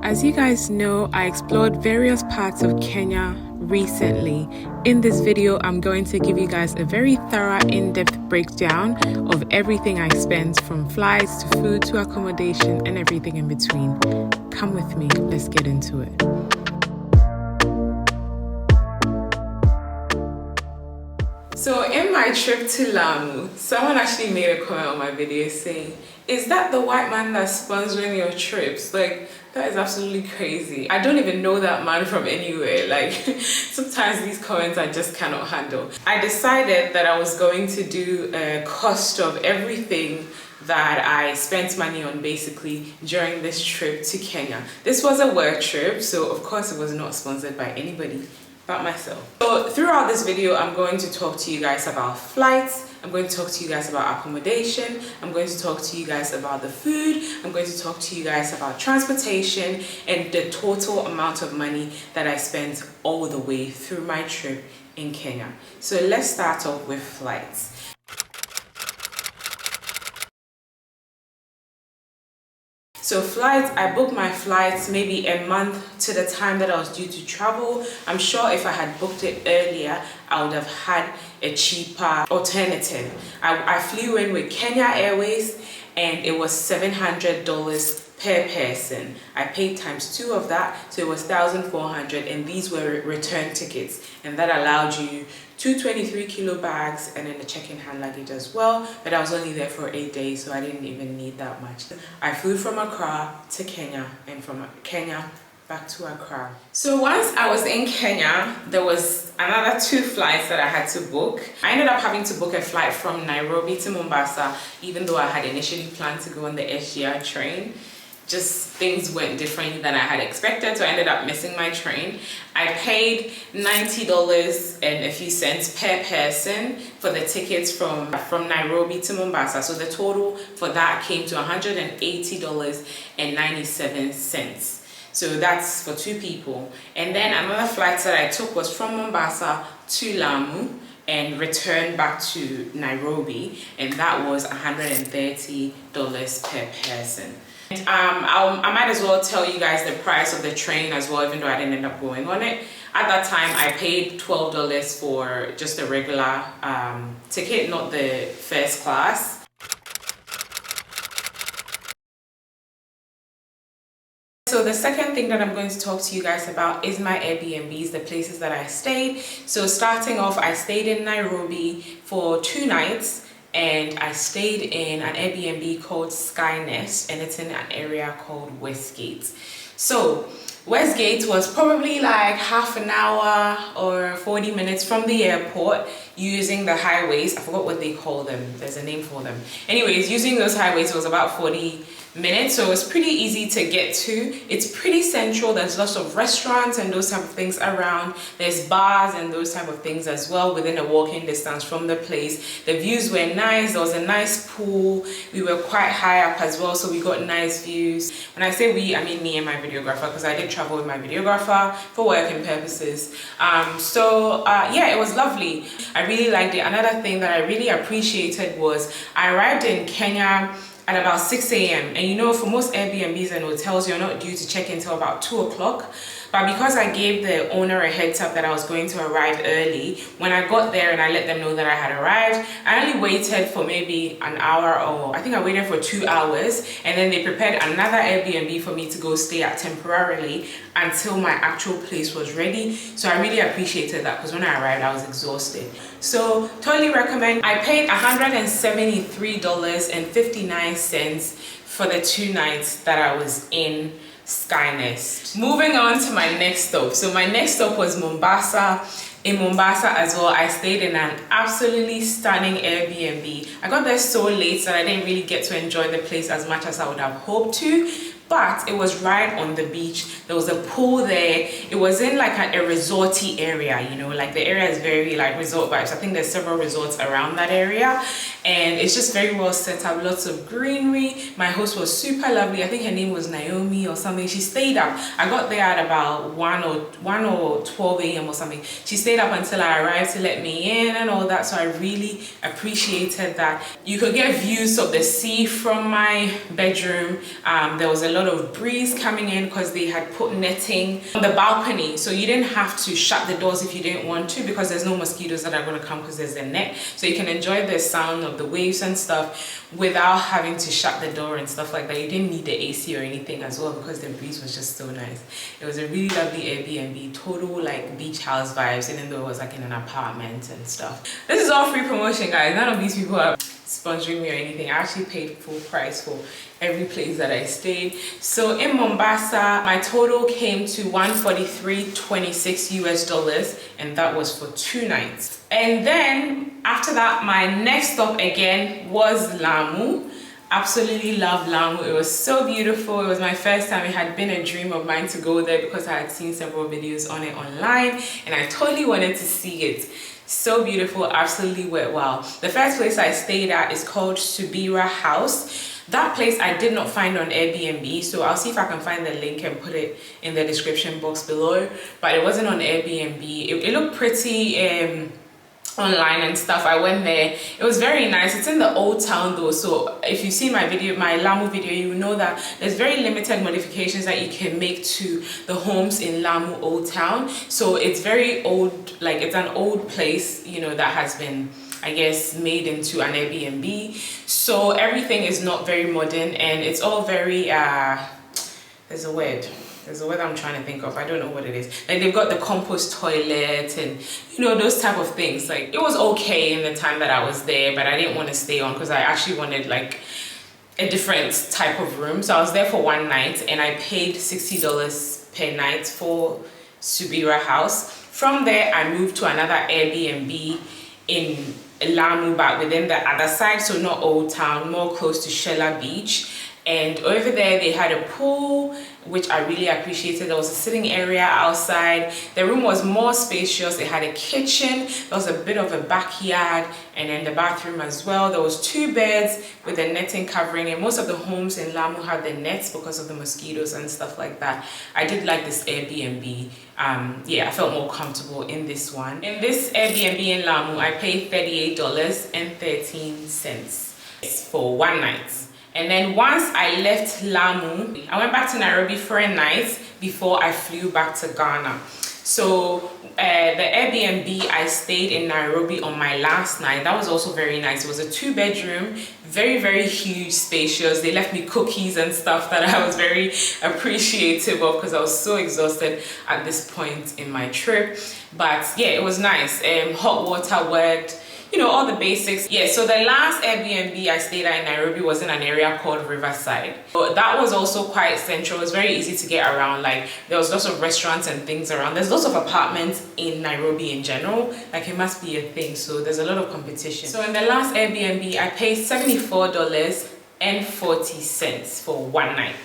As you guys know, I explored various parts of Kenya recently. In this video, I'm going to give you guys a very thorough, in-depth breakdown of everything I spent, from flights to food to accommodation and everything in between. Come with me, let's get into it. So in my trip to Lamu, someone actually made a comment on my video saying, "Is that the white man that's sponsoring your trips?" Like, that is absolutely crazy. I don't even know that man from anywhere. Like, sometimes these comments I just cannot handle. I decided that I was going to do a cost of everything that I spent money on basically during this trip to Kenya. This was a work trip, so of course it was not sponsored by anybody but myself. So throughout this video, I'm going to talk to you guys about flights, I'm going to talk to you guys about accommodation, I'm going to talk to you guys about the food, I'm going to talk to you guys about transportation and the total amount of money that I spent all the way through my trip in Kenya. So let's start off with flights. So flights, I booked my flights maybe a month to the time that I was due to travel. I'm sure if I had booked it earlier, I would have had a cheaper alternative. I flew in with Kenya Airways and it was $700 per person. I paid times 2 of that, so it was $1,400, and these were return tickets, and that allowed you 2 23-kilo bags and then the check-in hand luggage as well. But I was only there for 8 days, so I didn't even need that much. I flew from Accra to Kenya and from Kenya back to Accra. So once I was in Kenya, there was another 2 flights that I had to book. I ended up having to book a flight from Nairobi to Mombasa, even though I had initially planned to go on the SGR train. Just things went differently than I had expected, so I ended up missing my train. I paid $90 and a few cents per person for the tickets from Nairobi to Mombasa. So the total for that came to $180.97. So that's for 2 people. And then another flight that I took was from Mombasa to Lamu and returned back to Nairobi, and that was $130 per person. I might as well tell you guys the price of the train as well, even though I didn't end up going on it. At that time, I paid $12 for just a regular ticket, not the first class. So the second thing that I'm going to talk to you guys about is my Airbnbs, the places that I stayed. So starting off, I stayed in Nairobi for 2 nights. And I stayed in an Airbnb called Skynest, and it's in an area called Westgate. So Westgate was probably like half an hour or 40 minutes from the airport, using the highways. I forgot what they call them. There's a name for them. Anyways, using those highways was about 40 minutes, so it was pretty easy to get to. It's pretty central. There's lots of restaurants and those type of things around. There's bars and those type of things as well within a walking distance from the place. The views were nice. There was a nice pool. We were quite high up as well, so we got nice views. When I say we, I mean me and my videographer, because I did travel with my videographer for working purposes. Yeah, it was lovely. I really liked it. Another thing that I really appreciated was I arrived in Kenya at about 6 a.m. And you know, for most Airbnbs and hotels, you're not due to check in until about 2 o'clock. But because I gave the owner a heads up that I was going to arrive early, when I got there and I let them know that I had arrived, I only waited for maybe an hour, or I think I waited for 2 hours, and then they prepared another Airbnb for me to go stay at temporarily until my actual place was ready. So I really appreciated that, because when I arrived, I was exhausted. So totally recommend. I paid $173.59 for the 2 nights that I was in Skynest. Moving on to my next stop. So my next stop was Mombasa. In Mombasa as well, I stayed in an absolutely stunning Airbnb. I got there so late that I didn't really get to enjoy the place as much as I would have hoped to. But it was right on the beach. There was a pool there. It was in like a resorty area, you know, like the area is very like resort vibes. I think there's several resorts around that area, and it's just very well set up, lots of greenery. My host was super lovely. I think her name was Naomi or something. She stayed up. I got there at about 1 or 12 a.m. or something. She stayed up until I arrived to let me in and all that, so I really appreciated that. You could get views of the sea from my bedroom. There was a lot of breeze coming in because they had put netting on the balcony, so you didn't have to shut the doors if you didn't want to, because there's no mosquitoes that are going to come because there's a net. So you can enjoy the sound of the waves and stuff without having to shut the door and stuff like that. You didn't need the AC or anything as well because the breeze was just so nice. It was a really lovely Airbnb, total like beach house vibes, even though it was like in an apartment and stuff. This is all free promotion, guys. None of these people are sponsoring me or anything. I actually paid full price for every place that I stayed. So in Mombasa, my total came to $143.26 US, and that was for 2 nights. And then after that, my next stop again was Lamu. Absolutely love Lamu. It was so beautiful. It was my first time. It had been a dream of mine to go there because I had seen several videos on it online, and I totally wanted to see it. So beautiful, absolutely went well. The first place I stayed at is called Subira House. That place I did not find on Airbnb, so I'll see if I can find the link and put it in the description box below, but it wasn't on Airbnb. It looked pretty online and stuff. I went there. It was very nice. It's in the old town though, so if you see my video, my Lamu video, you know that there's very limited modifications that you can make to the homes in Lamu Old Town. So it's very old, like it's an old place, you know, that has been, I guess, made into an Airbnb. So everything is not very modern, and it's all very there's a word I'm trying to think of. I don't know what it is. Like they've got the compost toilet and, you know, those type of things. Like it was okay in the time that I was there, but I didn't want to stay on because I actually wanted like a different type of room. So I was there for 1 night and I paid $60 per night for Subira House. From there, I moved to another Airbnb in Lamu, but within the other side, so not Old Town, more close to Shella Beach. And over there they had a pool, which I really appreciated. There was a sitting area outside. The room was more spacious. It had a kitchen, there was a bit of a backyard, and then the bathroom as well. There was 2 beds with the netting covering, and most of the homes in Lamu have the nets because of the mosquitoes and stuff like that. I did like this Airbnb. Yeah, I felt more comfortable in this one. In this Airbnb in Lamu, I paid $38.13 for 1 night. And then once I left Lamu, I went back to Nairobi for a night before I flew back to Ghana. So the Airbnb I stayed in Nairobi on my last night, that was also very nice. It was a 2-bedroom, very, very huge, spacious. They left me cookies and stuff that I was very appreciative of because I was so exhausted at this point in my trip. But yeah, it was nice. Hot water worked. You know, all the basics. Yeah, so the last Airbnb I stayed at in Nairobi was in an area called Riverside. But that was also quite central. It was very easy to get around. Like there was lots of restaurants and things around. There's lots of apartments in Nairobi in general. Like it must be a thing. So there's a lot of competition. So in the last Airbnb, I paid $74.40 for 1 night.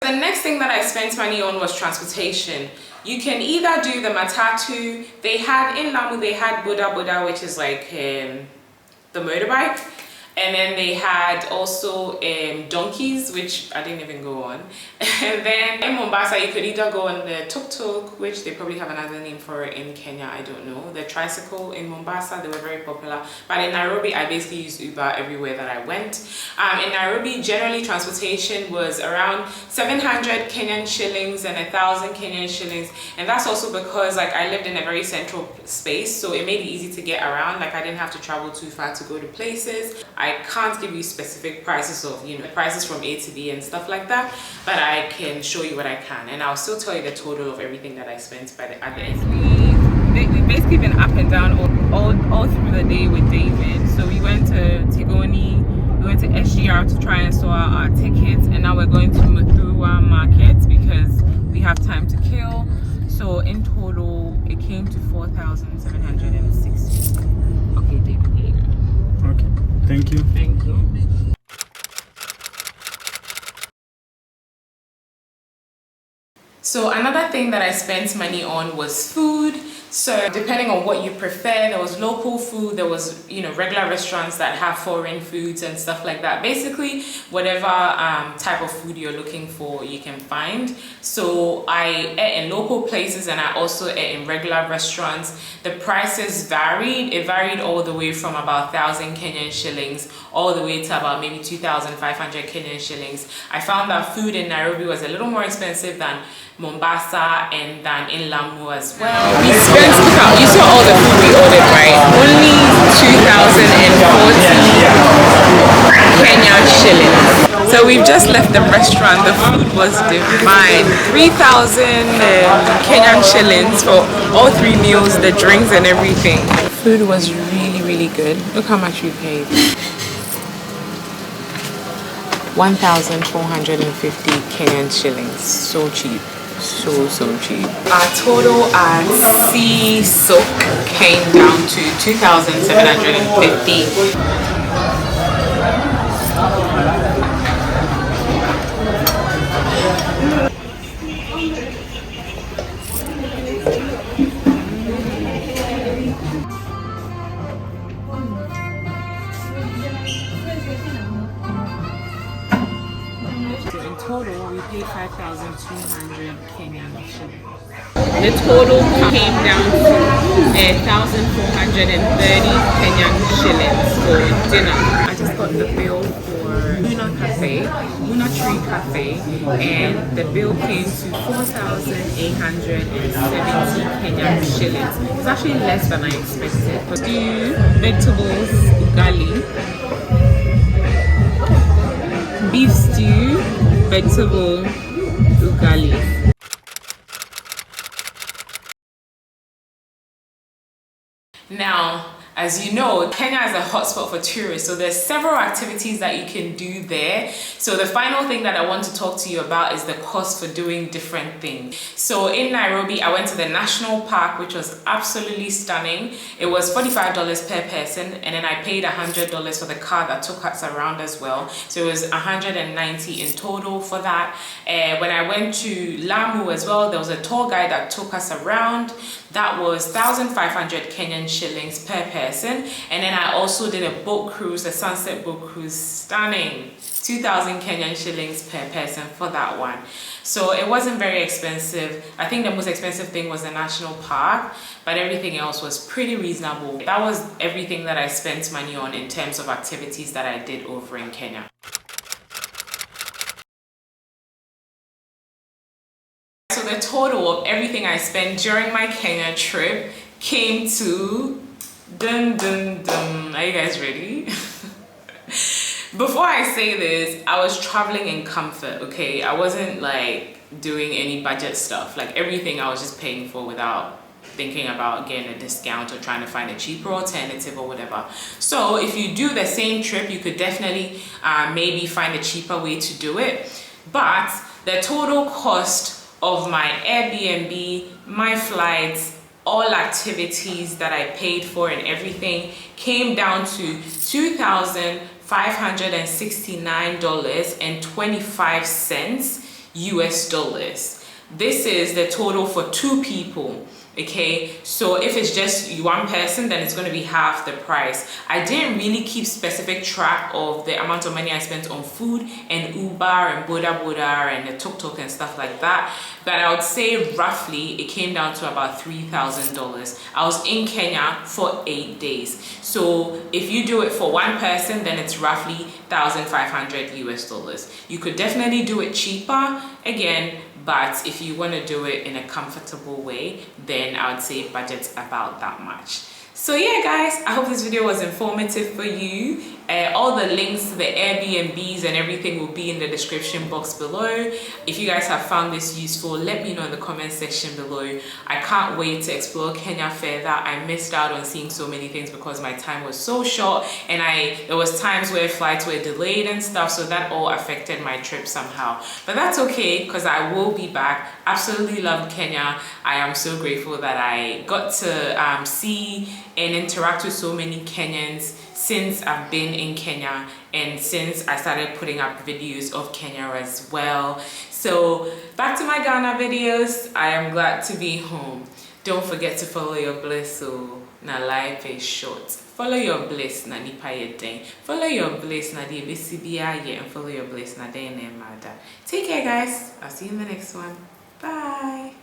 The next thing that I spent money on was transportation. You can either do the matatu. They had in Lamu, they had Boda, which is like the motorbike. And then they had also donkeys, which I didn't even go on. And then in Mombasa, you could either go on the tuk-tuk, which they probably have another name for it in Kenya, I don't know. The tricycle in Mombasa, they were very popular. But in Nairobi, I basically used Uber everywhere that I went. In Nairobi, generally transportation was around 700 Kenyan shillings and 1,000 Kenyan shillings. And that's also because like I lived in a very central space, so it made it easy to get around. Like I didn't have to travel too far to go to places. I can't give you specific prices of, you know, prices from A to B and stuff like that, but I can show you what I can, and I'll still tell you the total of everything that I spent by the end. We've basically been up and down all through the day with David. So we went to Tigoni, we went to SGR to try and sort our tickets, and now we're going to Muthurwa Market because we have time to kill. So in total, it came to 4,760. Okay, David. Okay. Thank you. Thank you. So another thing that I spent money on was food. So depending on what you prefer, there was local food, there was, you know, regular restaurants that have foreign foods and stuff like that. Basically, whatever type of food you're looking for, you can find. So I ate in local places and I also ate in regular restaurants. The prices varied. It varied all the way from about 1,000 Kenyan shillings all the way to about maybe 2,500 Kenyan shillings. I found that food in Nairobi was a little more expensive than Mombasa and than in Lamu as well. We spent, you saw all the food we ordered, right? Only 2,040 Kenyan shillings. So we've just left the restaurant. The food was divine. 3,000 Kenyan shillings for all 3 meals, the drinks and everything. Food was really good. Look how much we paid. 1,450 Kenyan shillings. So cheap. So cheap. Our total at sea soak came down to 2,750. Total, we paid 5,200 Kenyan shillings. The total came down to 1,430 Kenyan shillings for dinner. I just got the bill for Luna Tree Cafe, and the bill came to 4,870 Kenyan shillings. It's actually less than I expected. But stew, vegetables, ugali, beef stew, vegetable ugali. Now, as you know, Kenya is a hotspot for tourists, so there's several activities that you can do there. So the final thing that I want to talk to you about is the cost for doing different things. So in Nairobi, I went to the national park, which was absolutely stunning. It was $45 per person, and then I paid $100 for the car that took us around as well. So it was $190 in total for that. When I went to Lamu as well, there was a tour guide that took us around. That was 1,500 Kenyan shillings per person. And then I also did a boat cruise, a sunset boat cruise, stunning. 2,000 Kenyan shillings per person for that one. So it wasn't very expensive. I think the most expensive thing was the national park, but everything else was pretty reasonable. That was everything that I spent money on in terms of activities that I did over in Kenya. So the total of everything I spent during my Kenya trip came to dun dun dun. Are you guys ready? Before I say this, I was traveling in comfort, okay? I wasn't like doing any budget stuff. Like everything I was just paying for without thinking about getting a discount or trying to find a cheaper alternative or whatever. So if you do the same trip, you could definitely maybe find a cheaper way to do it. But the total cost of my Airbnb, my flights, all activities that I paid for and everything came down to $2,569.25 US dollars. This is the total for 2 people. Okay, so if it's just one person, then it's going to be half the price. I didn't really keep specific track of the amount of money I spent on food and Uber and Boda and the tuk-tuk and stuff like that, but I would say roughly it came down to about $3,000. I was in Kenya for 8 days, so if you do it for one person, then it's roughly 1,500 US dollars. You could definitely do it cheaper again, but if you want to do it in a comfortable way, then I would say budget's about that much. So yeah guys, I hope this video was informative for you. All the links to the Airbnbs and everything will be in the description box below. If you guys have found this useful, let me know in the comment section below. I can't wait to explore Kenya further. I missed out on seeing so many things because my time was so short, and there was times where flights were delayed and stuff, so that all affected my trip somehow. But that's okay, because I will be back. Absolutely loved Kenya. I am so grateful that I got to see and interact with so many Kenyans since I've been in Kenya and since I started putting up videos of Kenya as well. So back to my Ghana videos. I am glad to be home. Don't forget to follow your bliss. So now life is short. Follow your bliss na nipa yeden. Follow your bliss na di ebesibiya ye, and follow your bliss na den mada. Take care guys. I'll see you in the next one. Bye.